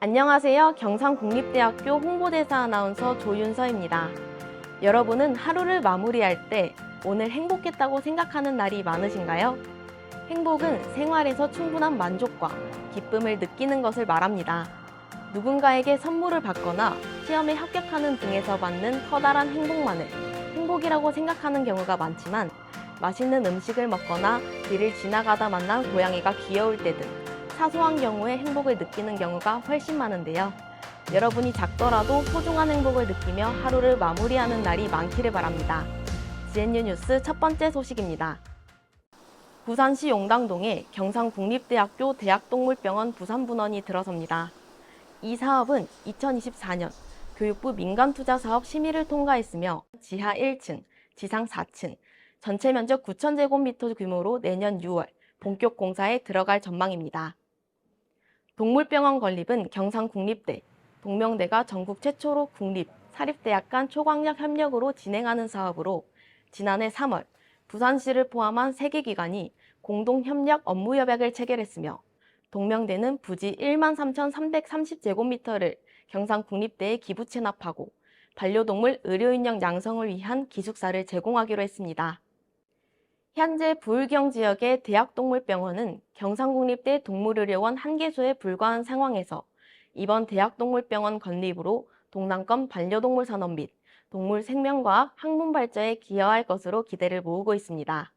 안녕하세요. 경상국립대학교 홍보대사 아나운서 조윤서입니다. 여러분은 하루를 마무리할 때 오늘 행복했다고 생각하는 날이 많으신가요? 행복은 생활에서 충분한 만족과 기쁨을 느끼는 것을 말합니다. 누군가에게 선물을 받거나 시험에 합격하는 등에서 받는 커다란 행복만을 행복이라고 생각하는 경우가 많지만, 맛있는 음식을 먹거나 길을 지나가다 만난 고양이가 귀여울 때 등 사소한 경우에 행복을 느끼는 경우가 훨씬 많은데요. 여러분이 작더라도 소중한 행복을 느끼며 하루를 마무리하는 날이 많기를 바랍니다. GNU 뉴스 첫 번째 소식입니다. 부산시 용당동에 경상국립대학교 대학동물병원 부산분원이 들어섭니다. 이 사업은 2024년 교육부 민간투자사업 심의를 통과했으며 지하 1층, 지상 4층, 전체 면적 9,000제곱미터 규모로 내년 6월 본격 공사에 들어갈 전망입니다. 동물병원 건립은 경상국립대, 동명대가 전국 최초로 국립, 사립대학 간 초강력 협력으로 진행하는 사업으로 지난해 3월 부산시를 포함한 3개 기관이 공동협력 업무협약을 체결했으며, 동명대는 부지 13,330제곱미터를 경상국립대에 기부 체납하고 반려동물 의료인력 양성을 위한 기숙사를 제공하기로 했습니다. 현재 부울경 지역의 대학동물병원은 경상국립대 동물의료원 1개소에 불과한 상황에서 이번 대학동물병원 건립으로 동남권 반려동물 산업 및 동물 생명과학 학문 발전에 기여할 것으로 기대를 모으고 있습니다.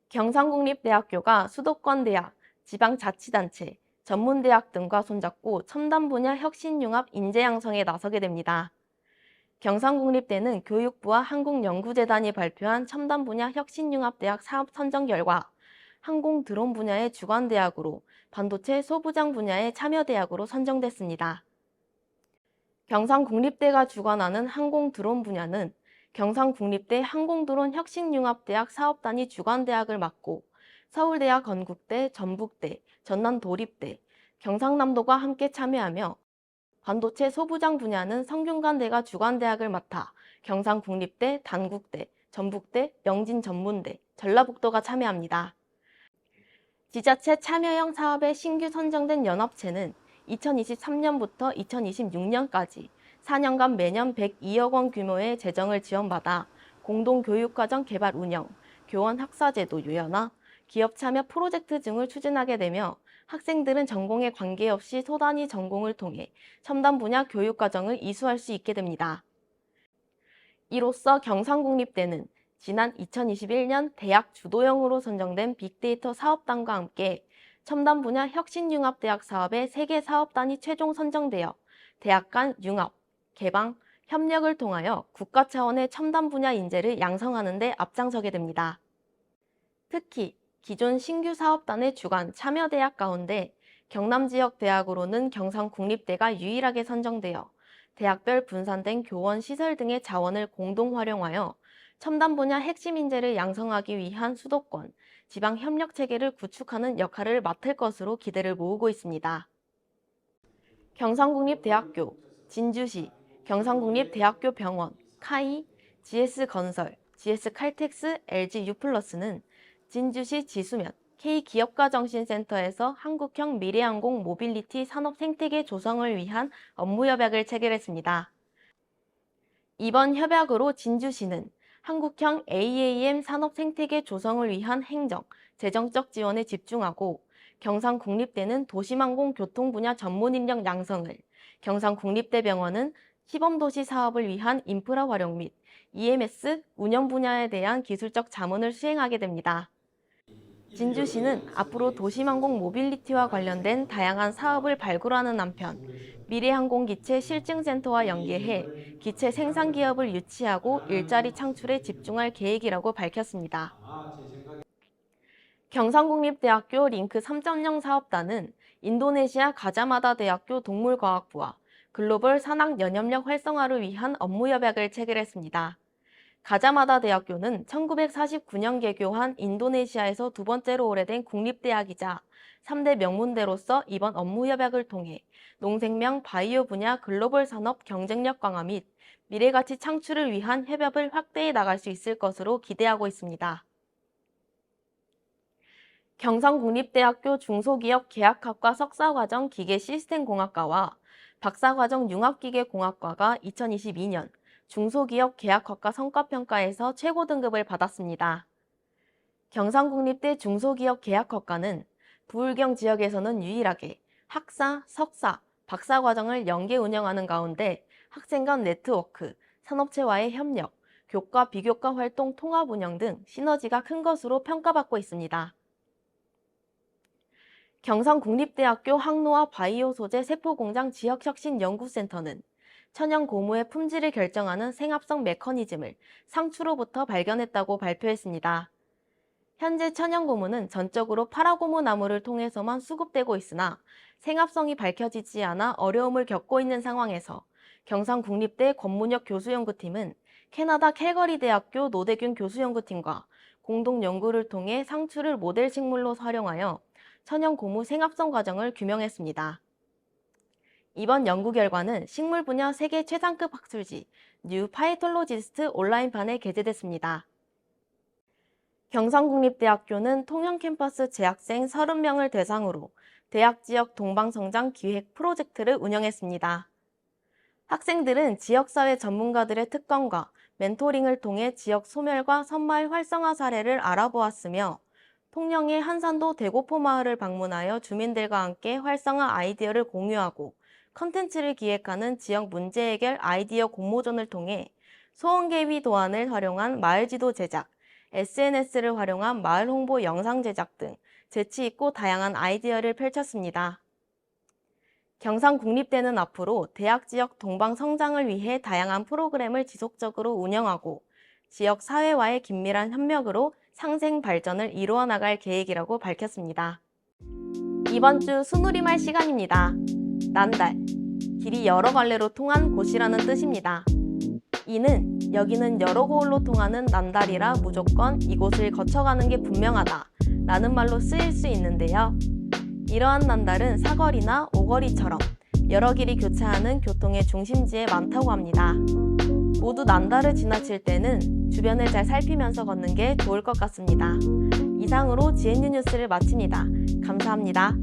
경상국립대학교가 수도권 대학, 지방자치단체, 전문대학 등과 손잡고 첨단 분야 혁신융합 인재 양성에 나서게 됩니다. 경상국립대는 교육부와 한국연구재단이 발표한 첨단 분야 혁신융합대학 사업 선정 결과 항공 드론 분야의 주관대학으로 반도체 소부장 분야의 참여대학으로 선정됐습니다. 경상국립대가 주관하는 항공 드론 분야는 경상국립대 항공드론 혁신융합대학 사업단위 주관대학을 맡고 서울대학 건국대, 전북대, 전남도립대, 경상남도가 함께 참여하며, 반도체 소부장 분야는 성균관대가 주관대학을 맡아 경상국립대, 단국대, 전북대, 영진전문대, 전라북도가 참여합니다. 지자체 참여형 사업에 신규 선정된 연합체는 2023년부터 2026년까지 4년간 매년 102억 원 규모의 재정을 지원받아 공동교육과정 개발 운영, 교원 학사제도 유연화, 기업 참여 프로젝트 등을 추진하게 되며, 학생들은 전공에 관계없이 소단위 전공을 통해 첨단 분야 교육과정을 이수할 수 있게 됩니다. 이로써 경상국립대는 지난 2021년 대학 주도형으로 선정된 빅데이터 사업단과 함께 첨단 분야 혁신융합대학 사업의 3개 사업단이 최종 선정되어 대학 간 융합, 개방, 협력을 통하여 국가 차원의 첨단 분야 인재를 양성하는 데 앞장서게 됩니다. 특히 기존 신규 사업단의 주관 참여대학 가운데 경남 지역 대학으로는 경상국립대가 유일하게 선정되어 대학별 분산된 교원 시설 등의 자원을 공동 활용하여 첨단 분야 핵심 인재를 양성하기 위한 수도권, 지방 협력 체계를 구축하는 역할을 맡을 것으로 기대를 모으고 있습니다. 경상국립대학교, 진주시, 경상국립대학교 병원, 카이, GS건설, GS칼텍스, LG유플러스는 진주시 지수면 K기업가정신센터에서 한국형 미래항공 모빌리티 산업 생태계 조성을 위한 업무협약을 체결했습니다. 이번 협약으로 진주시는 한국형 AAM 산업 생태계 조성을 위한 행정, 재정적 지원에 집중하고, 경상국립대는 도심항공 교통 분야 전문 인력 양성을, 경상국립대병원은 시범도시 사업을 위한 인프라 활용 및 EMS 운영 분야에 대한 기술적 자문을 수행하게 됩니다. 진주시는 앞으로 도심항공 모빌리티와 관련된 다양한 사업을 발굴하는 한편, 미래항공기체 실증센터와 연계해 기체 생산 기업을 유치하고 일자리 창출에 집중할 계획이라고 밝혔습니다. 경상국립대학교 링크 3.0 사업단은 인도네시아 가자마다 대학교 동물과학부와 글로벌 산학 연협력 활성화를 위한 업무협약을 체결했습니다. 가자마다 대학교는 1949년 개교한 인도네시아에서 두 번째로 오래된 국립대학이자 3대 명문대로서 이번 업무협약을 통해 농생명 바이오 분야 글로벌 산업 경쟁력 강화 및 미래가치 창출을 위한 협업을 확대해 나갈 수 있을 것으로 기대하고 있습니다. 경상국립대학교 중소기업계약학과 석사과정 기계시스템공학과와 박사과정 융합기계공학과가 2022년 중소기업계약학과 성과평가에서 최고 등급을 받았습니다. 경상국립대 중소기업계약학과는 부울경 지역에서는 유일하게 학사, 석사, 박사과정을 연계 운영하는 가운데 학생 간 네트워크, 산업체와의 협력, 교과 비교과 활동 통합 운영 등 시너지가 큰 것으로 평가받고 있습니다. 경상국립대학교 항노화 바이오 소재 세포공장 지역혁신연구센터는 천연 고무의 품질을 결정하는 생합성 메커니즘을 상추로부터 발견했다고 발표했습니다. 현재 천연 고무는 전적으로 파라고무 나무를 통해서만 수급되고 있으나 생합성이 밝혀지지 않아 어려움을 겪고 있는 상황에서 경상국립대 권문혁 교수연구팀은 캐나다 캘거리 대학교 노대균 교수연구팀과 공동 연구를 통해 상추를 모델 식물로 활용하여 천연 고무 생합성 과정을 규명했습니다. 이번 연구 결과는 식물 분야 세계 최상급 학술지 뉴 파이톨로지스트 온라인판에 게재됐습니다. 경상국립대학교는 통영 캠퍼스 재학생 30명을 대상으로 대학 지역 동방성장 기획 프로젝트를 운영했습니다. 학생들은 지역사회 전문가들의 특강과 멘토링을 통해 지역 소멸과 선마을 활성화 사례를 알아보았으며 통영의 한산도 대고포 마을을 방문하여 주민들과 함께 활성화 아이디어를 공유하고 컨텐츠를 기획하는 지역 문제 해결 아이디어 공모전을 통해 소원개비 도안을 활용한 마을지도 제작, SNS를 활용한 마을 홍보 영상 제작 등 재치있고 다양한 아이디어를 펼쳤습니다. 경상국립대는 앞으로 대학 지역 동방 성장을 위해 다양한 프로그램을 지속적으로 운영하고 지역 사회와의 긴밀한 협력으로 상생 발전을 이루어 나갈 계획이라고 밝혔습니다. 이번 주 순우리말 시간입니다. 난달, 길이 여러 갈래로 통한 곳이라는 뜻입니다. 이는 여기는 여러 고을로 통하는 난달이라 무조건 이곳을 거쳐가는 게 분명하다 라는 말로 쓰일 수 있는데요. 이러한 난달은 사거리나 오거리처럼 여러 길이 교차하는 교통의 중심지에 많다고 합니다. 모두 난달을 지나칠 때는 주변을 잘 살피면서 걷는 게 좋을 것 같습니다. 이상으로 GNU 뉴스를 마칩니다. 감사합니다.